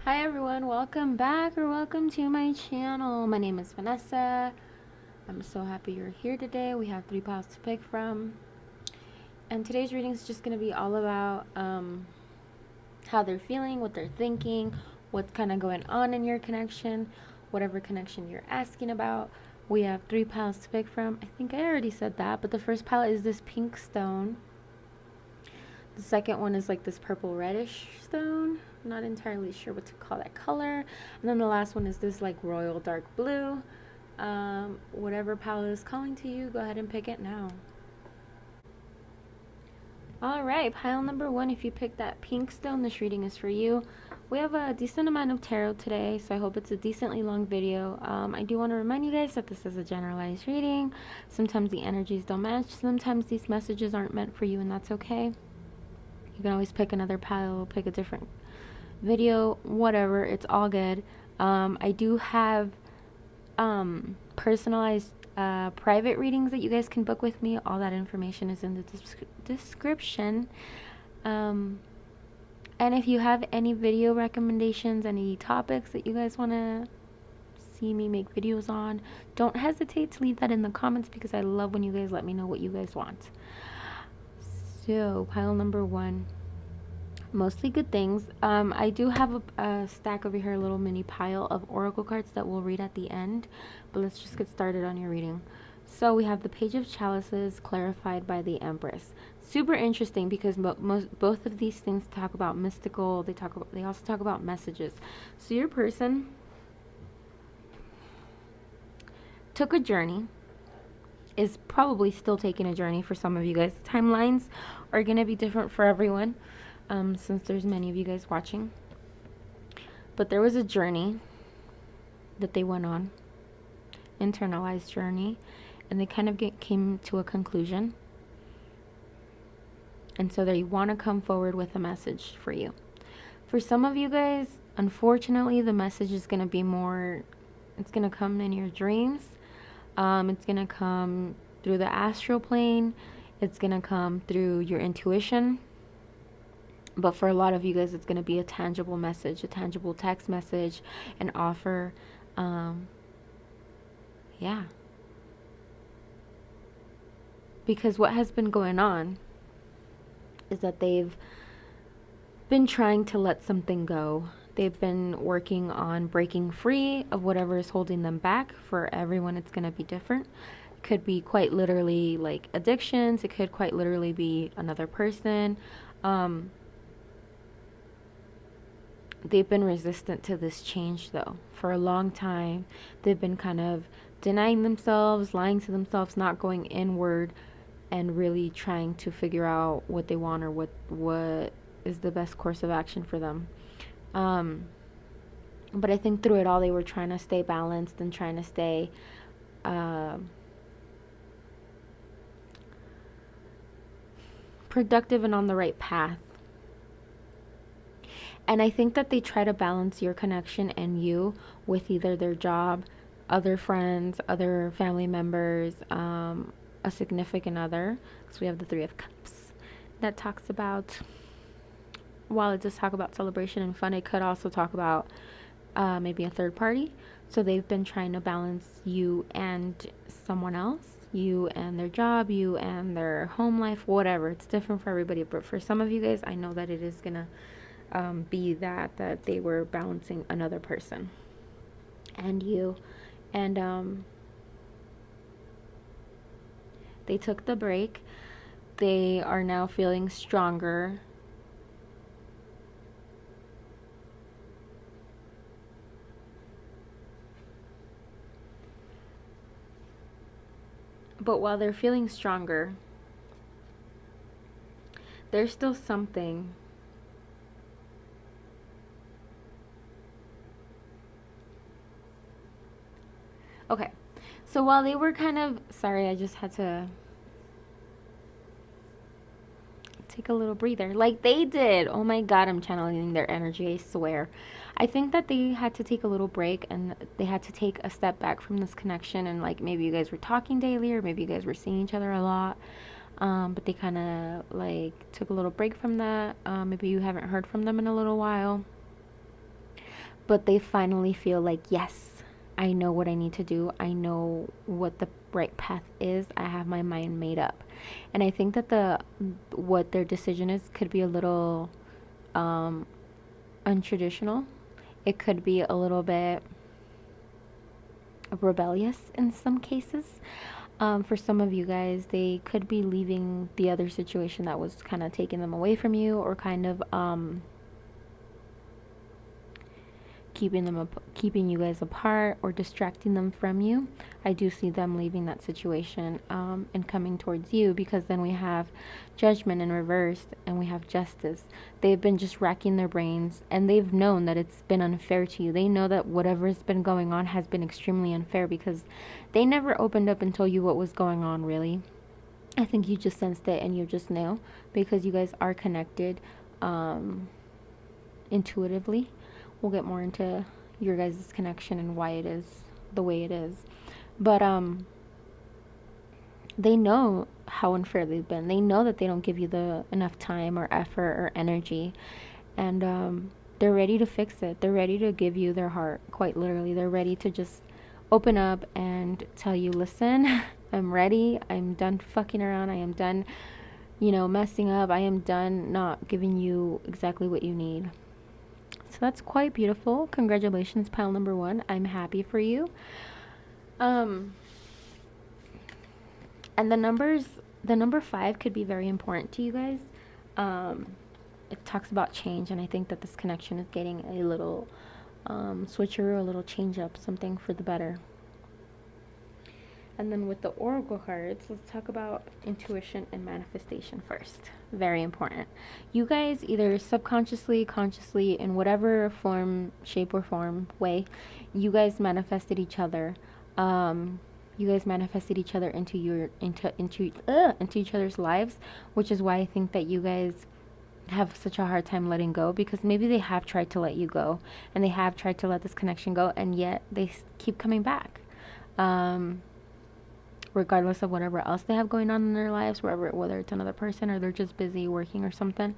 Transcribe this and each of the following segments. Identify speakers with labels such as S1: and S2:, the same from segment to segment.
S1: Hi everyone, welcome back or welcome to my channel. My name is Vanessa. I'm so happy you're here today. We have 3 piles to pick from. And today's reading is just going to be all about how they're feeling, what they're thinking, what's kind of going on in your connection, whatever connection you're asking about. We have 3 piles to pick from. I think I already said that, but the first pile is this pink stone. The second one is like this purple reddish stone. I'm not entirely sure what to call that color. And then the last one is this like royal dark blue. Whatever pile is calling to you, go ahead and pick it now. Alright, pile number 1, if you picked that pink stone, this reading is for you. We have a decent amount of tarot today, so I hope it's a decently long video. I do want to remind you guys that this is a generalized reading. Sometimes the energies don't match. Sometimes these messages aren't meant for you, and that's okay. You can always pick another pile, pick a different video, whatever. It's all good. I do have personalized private readings that you guys can book with me. All that information is in the description. And if you have any video recommendations, any topics that you guys want to see me make videos on, don't hesitate to leave that in the comments because I love when you guys let me know what you guys want. So, pile number 1. Mostly good things. I do have a stack over here, a little mini pile of oracle cards that we'll read at the end. But let's just get started on your reading. So we have the Page of Chalices clarified by the Empress. Super interesting because both of these things talk about mystical. They also talk about messages. So your person took a journey, is probably still taking a journey for some of you guys. Timelines are going to be different for everyone, since there's many of you guys watching. But there was a journey that they went on, internalized journey, and they kind of came to a conclusion. And so they want to come forward with a message for you. For some of you guys, unfortunately, the message is going to be more, it's going to come in your dreams. It's going to come through the astral plane. It's going to come through your intuition. But for a lot of you guys, it's going to be a tangible message, a tangible text message, an offer. Yeah. Because what has been going on is that they've been trying to let something go. They've been working on breaking free of whatever is holding them back. For everyone, it's going to be different. It could be quite literally like addictions. It could quite literally be another person. They've been resistant to this change, though. For a long time, they've been kind of denying themselves, lying to themselves, not going inward, and really trying to figure out what they want or what is the best course of action for them. But I think through it all, they were trying to stay balanced and trying to stay productive and on the right path. And I think that they try to balance your connection and you with either their job, other friends, other family members, a significant other. Because we have the 3 of Cups that talks about, while it does talk about celebration and fun, it could also talk about maybe a third party. So they've been trying to balance you and someone else, you and their job, you and their home life, whatever. It's different for everybody. But for some of you guys, I know that it is going to be that they were balancing another person and you, and they took the break. They are now feeling stronger. But while they're feeling stronger, there's still something okay. So while they were kind of, sorry, I just had to take a little breather like they did. Oh my god, I'm channeling their energy, I swear. I think that they had to take a little break and they had to take a step back from this connection, and like maybe you guys were talking daily or maybe you guys were seeing each other a lot, but they kind of like took a little break from that. Maybe you haven't heard from them in a little while. but they finally feel like, yes, I know what I need to do. I know what the right path is. I have my mind made up. And I think that what their decision is could be a little um, untraditional. It could be a little bit rebellious in some cases. For some of you guys, they could be leaving the other situation that was kind of taking them away from you, or kind of keeping you guys apart or distracting them from you. I do see them leaving that situation and coming towards you, because then we have judgment in reverse and we have justice. They've been just racking their brains, and they've known that it's been unfair to you. They know that whatever's been going on has been extremely unfair, because they never opened up and told you what was going on, really. I think you just sensed it and you just knew, because you guys are connected intuitively. We'll get more into your guys' connection and why it is the way it is. But they know how unfair they've been. They know that they don't give you enough time or effort or energy. And they're ready to fix it. They're ready to give you their heart, quite literally. They're ready to just open up and tell you, listen, I'm ready. I'm done fucking around. I am done, messing up. I am done not giving you exactly what you need. So that's quite beautiful. Congratulations, pile number 1. I'm happy for you. And the number 5 could be very important to you guys. It talks about change, and I think that this connection is getting a little switcheroo, a little change up, something for the better. And then with the oracle cards, let's talk about intuition and manifestation first. Very important. You guys either subconsciously, consciously, in whatever form, shape or form, way, you guys manifested each other. You guys manifested each other into each other's lives, which is why I think that you guys have such a hard time letting go, because maybe they have tried to let you go, and they have tried to let this connection go, and yet they keep coming back. Regardless of whatever else they have going on in their lives, whether it's another person or they're just busy working or something,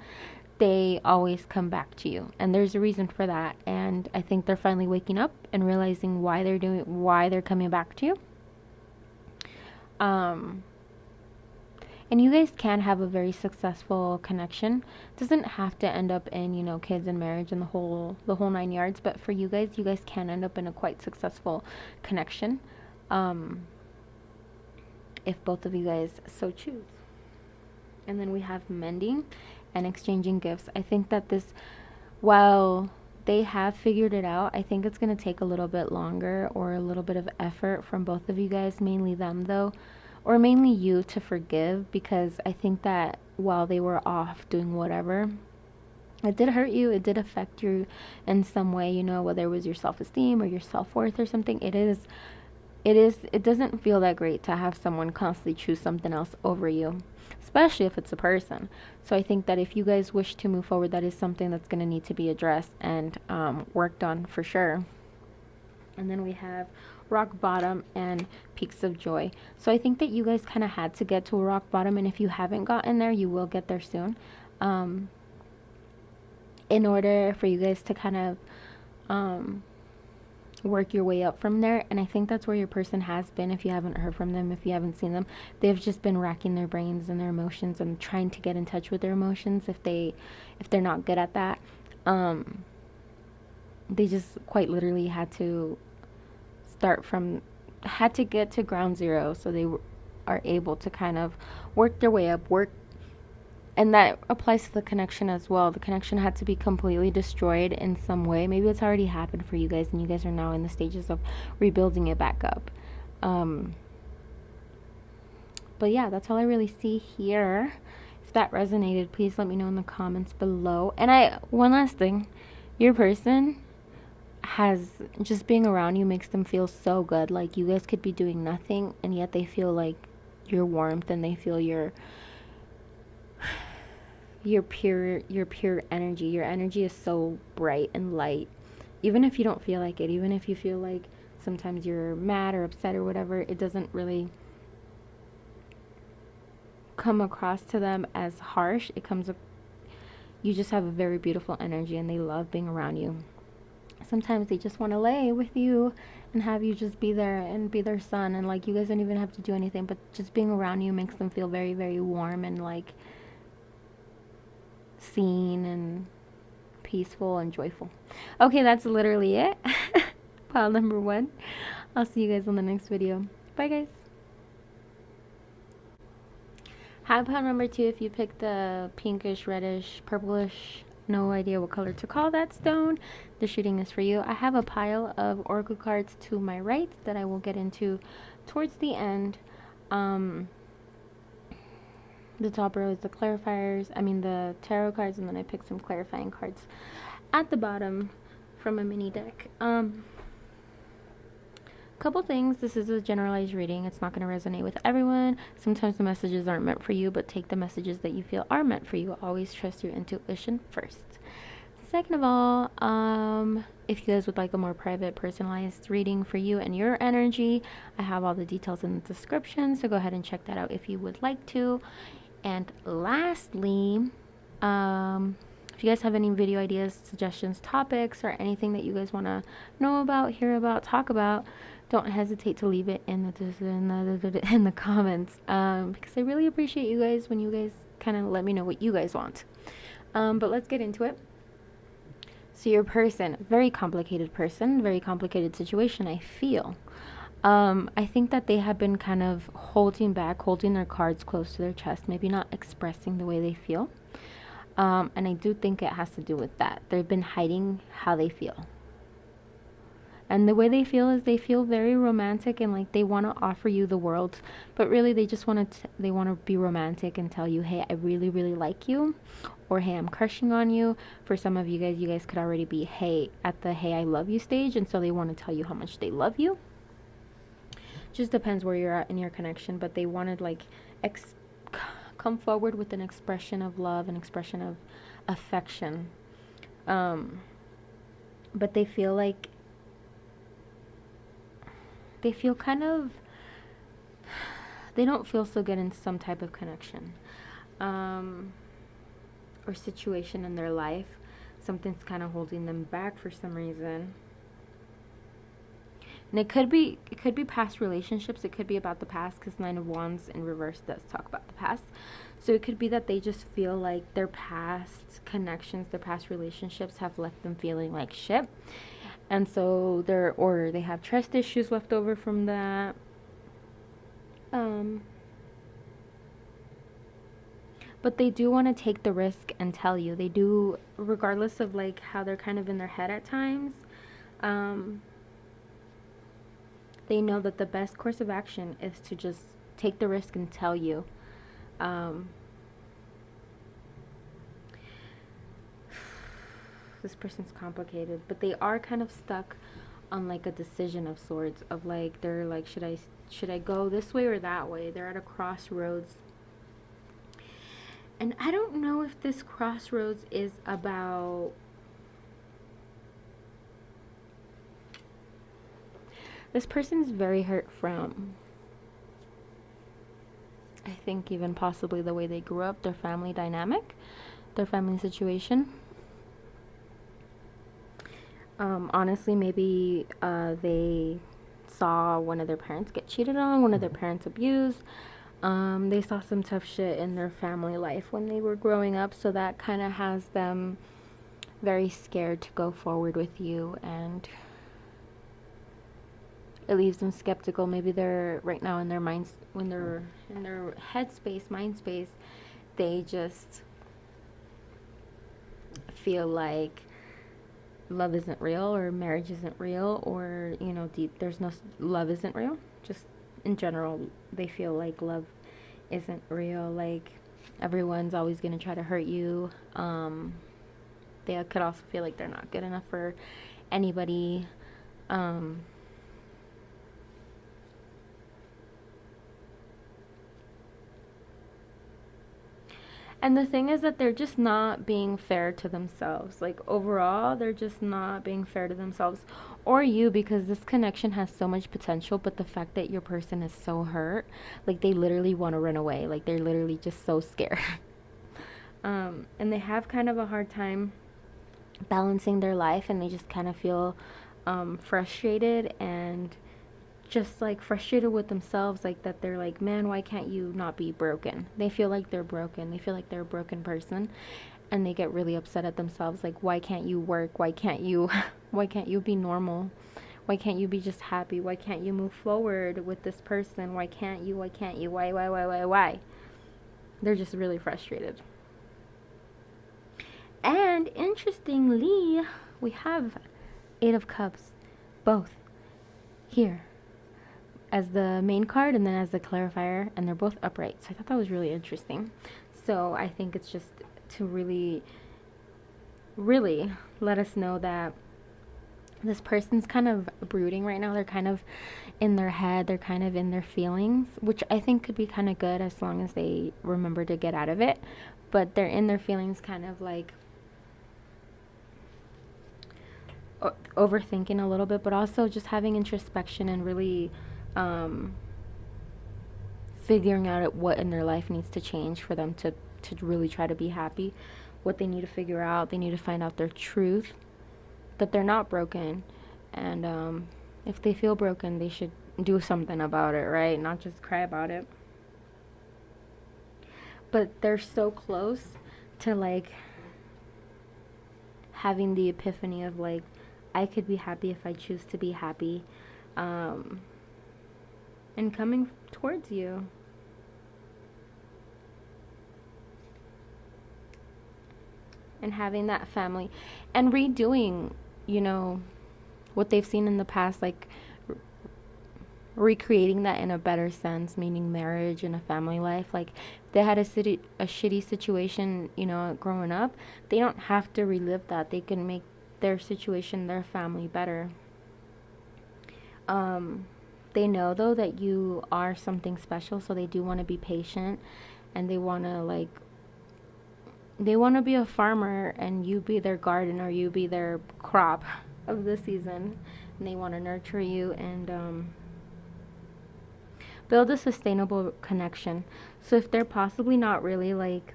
S1: they always come back to you. And there's a reason for that. And I think they're finally waking up and realizing why they're coming back to you. And you guys can have a very successful connection. It doesn't have to end up in, kids and marriage and the whole 9 yards. But for you guys can end up in a quite successful connection. If both of you guys so choose. And then we have mending and exchanging gifts. I think that while they have figured it out, I think it's going to take a little bit longer, or a little bit of effort from both of you guys, mainly them though, or mainly you, to forgive, because I think that while they were off doing whatever, it did hurt you, it did affect you in some way, whether it was your self-esteem or your self-worth or something. It doesn't feel that great to have someone constantly choose something else over you, especially if it's a person. So I think that if you guys wish to move forward, that is something that's going to need to be addressed and worked on for sure. And then we have rock bottom and peaks of joy. So I think that you guys kind of had to get to a rock bottom, and if you haven't gotten there, you will get there soon. In order for you guys to kind of work your way up from there. And I think that's where your person has been. If you haven't heard from them, if you haven't seen them, they've just been racking their brains and their emotions and trying to get in touch with their emotions. If they're not good at that, they just quite literally had to get to ground zero, so they are able to kind of work their way up, and that applies to the connection as well. The connection had to be completely destroyed in some way. Maybe it's already happened for you guys, and you guys are now in the stages of rebuilding it back up. But yeah, that's all I really see here. If that resonated, please let me know in the comments below. And one last thing, your person has, just being around you makes them feel so good. Like, you guys could be doing nothing, and yet they feel like your warmth, and they feel your pure energy. Your energy is so bright and light, even if you don't feel like it, even if you feel like sometimes you're mad or upset or whatever, it doesn't really come across to them as harsh. You just have a very beautiful energy, and they love being around you. Sometimes they just want to lay with you and have you just be there and be their son, and like you guys don't even have to do anything, but just being around you makes them feel very, very warm and like seen and peaceful and joyful. Okay, that's literally it. Pile number 1. I'll see you guys on the next video. Bye, guys. High pile number 2, if you pick the pinkish, reddish, purplish, no idea what color to call that stone, the shooting is for you. I have a pile of oracle cards to my right that I will get into towards the end. The top row is the clarifiers, the tarot cards, and then I picked some clarifying cards at the bottom from a mini deck. Couple things. This is a generalized reading. It's not going to resonate with everyone. Sometimes the messages aren't meant for you, but take the messages that you feel are meant for you. Always trust your intuition first. Second of all, if you guys would like a more private, personalized reading for you and your energy, I have all the details in the description, so go ahead and check that out if you would like to. And lastly, if you guys have any video ideas, suggestions, topics, or anything that you guys want to know about, hear about, talk about, don't hesitate to leave it in the comments, because I really appreciate you guys when you guys kind of let me know what you guys want. But let's get into it. So your person, very complicated person, very complicated situation, I feel. I think that they have been kind of holding back, holding their cards close to their chest, maybe not expressing the way they feel. And I do think it has to do with that. They've been hiding how they feel. And the way they feel is they feel very romantic and like they want to offer you the world, but really they just want to be romantic and tell you, hey, I really, really like you, or hey, I'm crushing on you. For some of you guys could already be at the hey, I love you stage, and so they want to tell you how much they love you. Just depends where you're at in your connection, but they wanted like come forward with an expression of love, an expression of affection. But they feel like they don't feel so good in some type of connection or situation in their life. Something's kind of holding them back for some reason. And it could be past relationships. It could be about the past, because 9 of Wands in reverse does talk about the past. So it could be that they just feel like their past connections, their past relationships have left them feeling like shit. And so they have trust issues left over from that. But they do want to take the risk and tell you. They do, regardless of like how they're kind of in their head at times. They know that the best course of action is to just take the risk and tell you. This person's complicated, but they are kind of stuck on like a decision of sorts, of like they're like, should I go this way or that way? They're at a crossroads. And I don't know if this crossroads is about this person's very hurt from, I think, even possibly the way they grew up, their family dynamic, their family situation. Honestly, maybe they saw one of their parents get cheated on, one of their parents abused. They saw some tough shit in their family life when they were growing up, so that kind of has them very scared to go forward with you, and it leaves them skeptical. Maybe they're right now in their minds, when they're in their headspace, mind space, they just feel like love isn't real, or marriage isn't real, or there's no love isn't real. Just in general, they feel like love isn't real, like everyone's always going to try to hurt you. They could also feel like they're not good enough for anybody. And the thing is that they're just not being fair to themselves. Like, overall, they're just not being fair to themselves or you, because this connection has so much potential, but the fact that your person is so hurt, like, they literally want to run away. Like, they're literally just so scared. And they have kind of a hard time balancing their life, and they just kind of feel frustrated, and just like frustrated with themselves, like that they're like, man, why can't you not be broken? They feel like they're broken. They feel like they're a broken person, and they get really upset at themselves, like, why can't you work? Why can't you why can't you be normal? Why can't you be just happy? Why can't you move forward with this person? Why can't you? Why can't you? Why? They're just really frustrated. And interestingly, we have Eight of Cups, both here as the main card and then as the clarifier, and they're both upright. So I thought that was really interesting. So I think it's just to really, really let us know that this person's kind of brooding right now. They're kind of in their head, they're kind of in their feelings, which I think could be kind of good as long as they remember to get out of it. But they're in their feelings, kind of like overthinking a little bit, but also just having introspection and really figuring out what in their life needs to change for them to really try to be happy. What they need to figure out, they need to find out their truth, that they're not broken, and if they feel broken, they should do something about it, right? Not just cry about it. But they're so close to like having the epiphany of like, I could be happy if I choose to be happy, and coming towards you. And having that family and redoing, what they've seen in the past, like recreating that in a better sense, meaning marriage and a family life. Like if they had a shitty situation, growing up, they don't have to relive that. They can make their situation, their family better. They know though that you are something special, so they do want to be patient, and they want to be a farmer and you be their garden, or you be their crop of the season, and they want to nurture you and build a sustainable connection. So if they're possibly not really like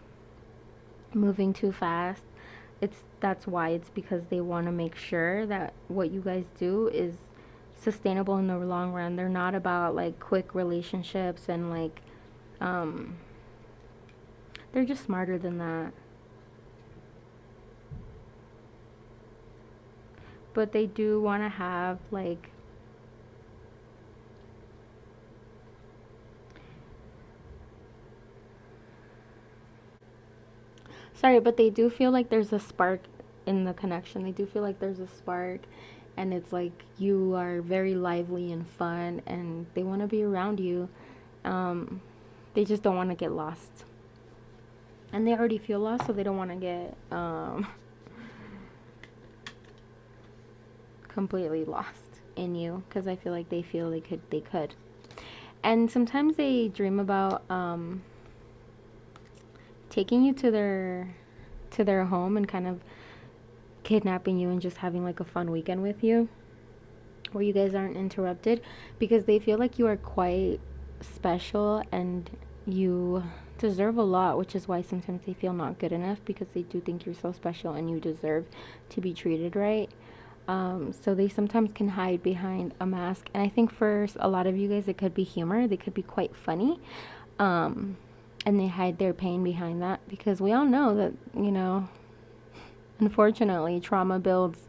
S1: moving too fast, that's why. It's because they want to make sure that what you guys do is sustainable in the long run. They're not about like quick relationships, and like they're just smarter than that. But they do want to have like but they do feel like there's a spark in the connection. They do feel like there's a spark, and it's like you are very lively and fun, and they want to be around you. They just don't want to get lost, and they already feel lost, so they don't want to get completely lost in you, because I feel like they feel they could. And sometimes they dream about taking you to their home and kind of kidnapping you and just having like a fun weekend with you, where you guys aren't interrupted, because they feel like you are quite special and you deserve a lot, which is why sometimes they feel not good enough, because they do think you're so special and you deserve to be treated right. So they sometimes can hide behind a mask, and I think for a lot of you guys it could be humor. They could be quite funny, and they hide their pain behind that, because we all know that, unfortunately, trauma builds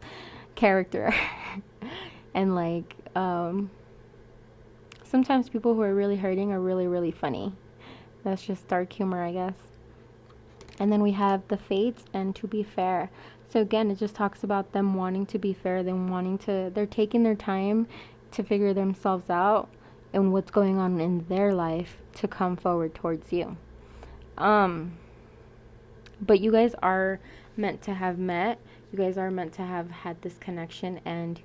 S1: character. And like sometimes people who are really hurting are really, really funny. That's just dark humor, I guess. And then we have the fates and to be fair. So again, it just talks about them wanting to be fair, they're taking their time to figure themselves out and what's going on in their life to come forward towards you. But you guys are meant to have met. You guys are meant to have had this connection and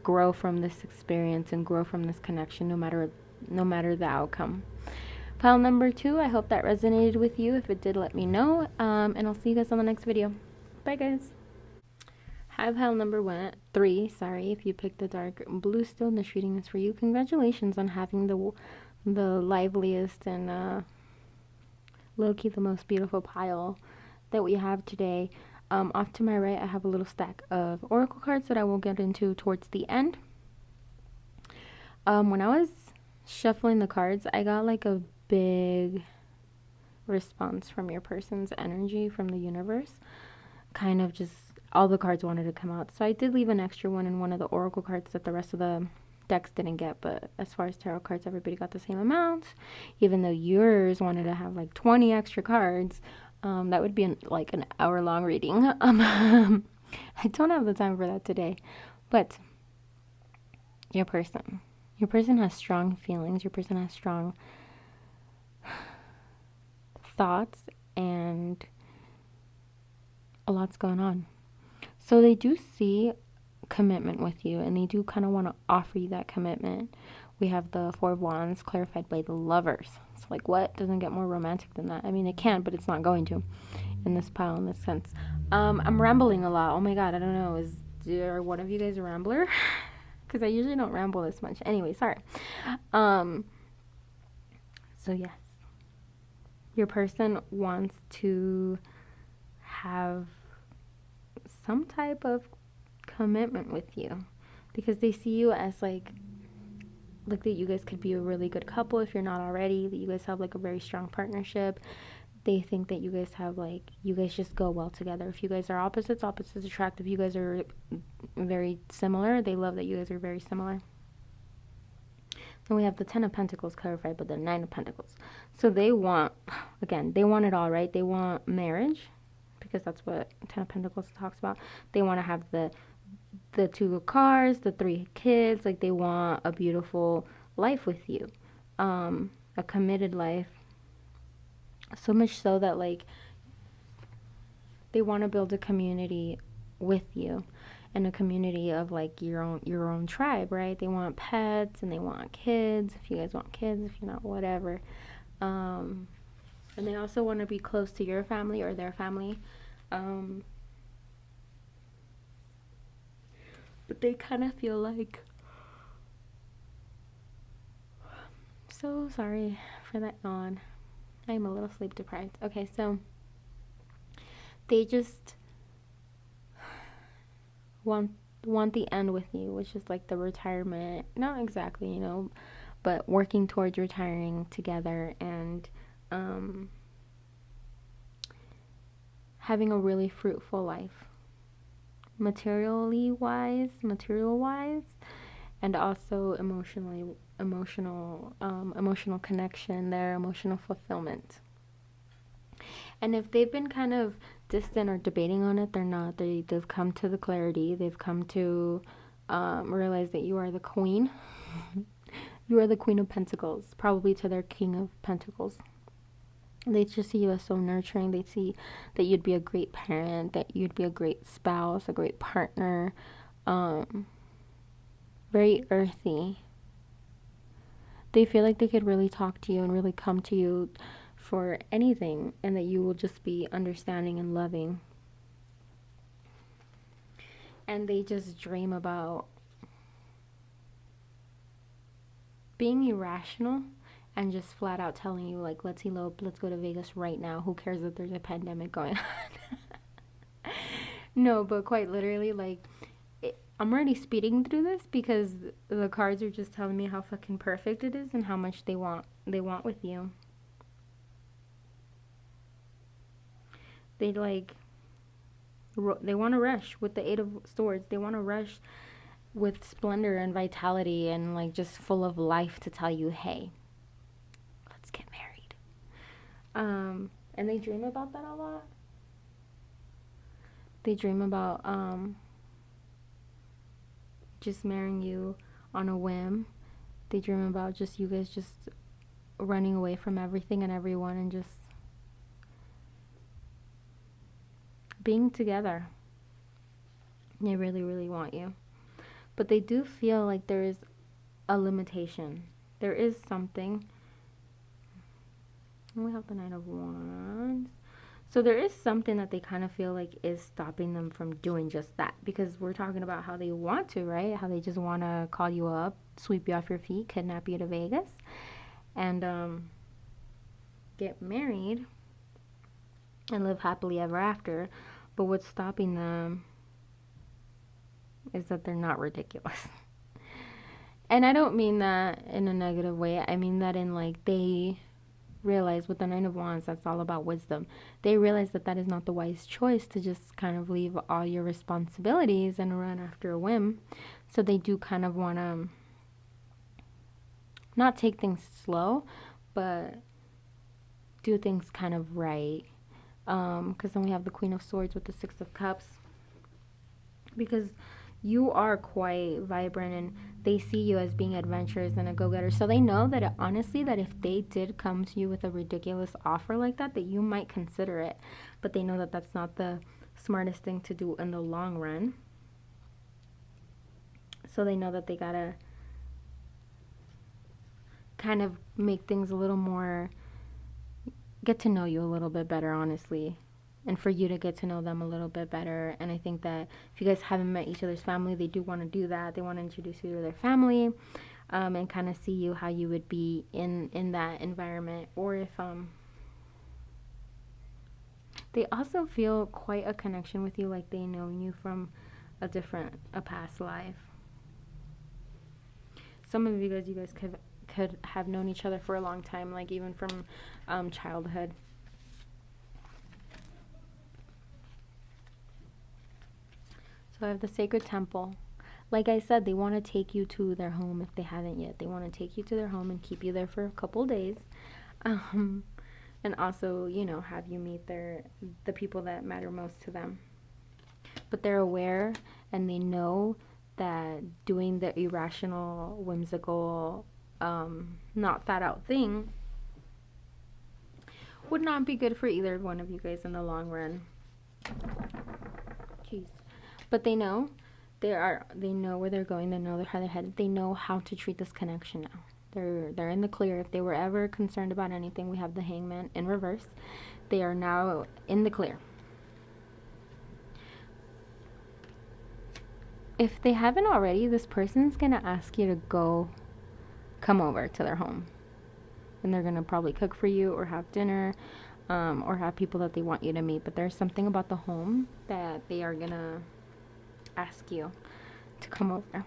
S1: grow from this experience and grow from this connection, no matter the outcome. Pile number 2, I hope that resonated with you. If it did, let me know. And I'll see you guys on the next video. Bye, guys. Hi, pile number 3. If you picked the dark blue stone, this reading is for you. Congratulations on having the liveliest and low-key the most beautiful pile that we have today. Off to my right, I have a little stack of oracle cards that I will get into towards the end. When I was shuffling the cards, I got like a big response from your person's energy, from the universe. Kind of just all the cards wanted to come out. So I did leave an extra one in one of the oracle cards that the rest of the decks didn't get. But as far as tarot cards, everybody got the same amount. Even though yours wanted to have like 20 extra cards, that would be like an hour-long reading. I don't have the time for that today. But your person has strong feelings. Your person has strong thoughts, and a lot's going on. So they do see commitment with you, and they do kind of want to offer you that commitment. We have the Four of Wands clarified by the Lovers. So like, what doesn't get more romantic than that? I mean, it can, but it's not going to in this pile, in this sense. I'm rambling a lot. Oh my god, I don't know. Is there one of you guys a rambler? Because I usually don't ramble this much. Anyway, sorry. So yes, your person wants to have some type of commitment with you, because they see you as like that you guys could be a really good couple if you're not already, that you guys have like a very strong partnership. They think that you guys have like, you guys just go well together. If you guys are opposites attract. If you guys are very similar, they love that you guys are very similar. Then we have the Ten of Pentacles clarified by the Nine of Pentacles. So they want, again, they want it all, right? They want marriage, because that's what Ten of Pentacles talks about. They want to have the 2 cars, the 3 kids. Like, they want a beautiful life with you, a committed life. So much so that like they want to build a community with you, and a community of like your own tribe, right? They want pets and they want kids. If you guys want kids, if you're not, whatever. And they also want to be close to your family or their family. But they kind of feel like, so sorry for that yawn. I'm a little sleep deprived. Okay, so they just want the end with you, which is like the retirement. Not exactly, you know, but working towards retiring together, and having a really fruitful life, material wise, and also emotional connection, their emotional fulfillment. And if they've been kind of distant or debating on it, they're not. They've come to the clarity. They've come to realize that you are the queen. You are the Queen of Pentacles, probably to their King of Pentacles. They just see you as so nurturing. They see that you'd be a great parent, that you'd be a great spouse, a great partner. Very earthy. They feel like they could really talk to you and really come to you for anything, and that you will just be understanding and loving. And they just dream about being irrational and just flat out telling you, like, let's elope, let's go to Vegas right now. Who cares if there's a pandemic going on? No, but quite literally, like, I'm already speeding through this because the cards are just telling me how fucking perfect it is and how much they want with you. They want to rush with the Eight of Swords. They want to rush with splendor and vitality and like just full of life to tell you, hey, let's get married. And they dream about that a lot. They dream about just marrying you on a whim. They dream about just you guys just running away from everything and everyone and just being together. They really, really want you. But they do feel like there is a limitation. There is something. We have the Knight of Wands. So there is something that they kind of feel like is stopping them from doing just that. Because we're talking about how they want to, right? How they just want to call you up, sweep you off your feet, kidnap you to Vegas, and get married. and live happily ever after. But what's stopping them is that they're not ridiculous. And I don't mean that in a negative way. I mean that in like they realize with the Nine of Wands, that's all about wisdom. They realize that that is not the wise choice to just kind of leave all your responsibilities and run after a whim. So they do kind of want to not take things slow, but do things kind of right. Because then we have the Queen of Swords with the Six of Cups. Because you are quite vibrant and they see you as being adventurous and a go-getter. So they know that honestly, that if they did come to you with a ridiculous offer like that, that you might consider it. But they know that that's not the smartest thing to do in the long run. So they know that they gotta kind of make things a little more, get to know you a little bit better, honestly. And for you to get to know them a little bit better. And I think that if you guys haven't met each other's family, they do want to do that. They want to introduce you to their family, and kind of see you how you would be in that environment. Or if they also feel quite a connection with you, like they know you from a past life. Some of you guys could have known each other for a long time, like even from childhood. So I have the Sacred Temple. Like I said, they want to take you to their home if they haven't yet. They want to take you to their home and keep you there for a couple days. And also, you know, have you meet the people that matter most to them. But they're aware and they know that doing the irrational, whimsical, not thought out thing would not be good for either one of you guys in the long run. Jeez. But they know they know where they're going, they know how they're headed, they know how to treat this connection now. They're in the clear. If they were ever concerned about anything, we have the Hangman in reverse. They are now in the clear. If they haven't already, this person's gonna ask you to come over to their home. And they're gonna probably cook for you or have dinner, or have people that they want you to meet. But there's something about the home that they are gonna ask you to come over.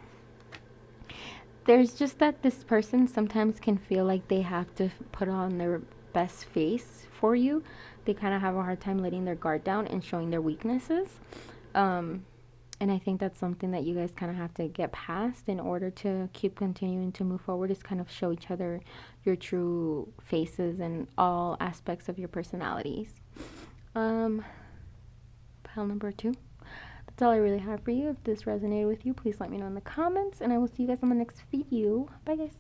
S1: There's just that this person sometimes can feel like they have to put on their best face for you. They kind of have a hard time letting their guard down and showing their weaknesses. And I think that's something that you guys kind of have to get past in order to keep continuing to move forward, is kind of show each other your true faces and all aspects of your personalities. Pile number 2. That's all I really have for you. If this resonated with you, please let me know in the comments, and I will see you guys on the next video. Bye, guys.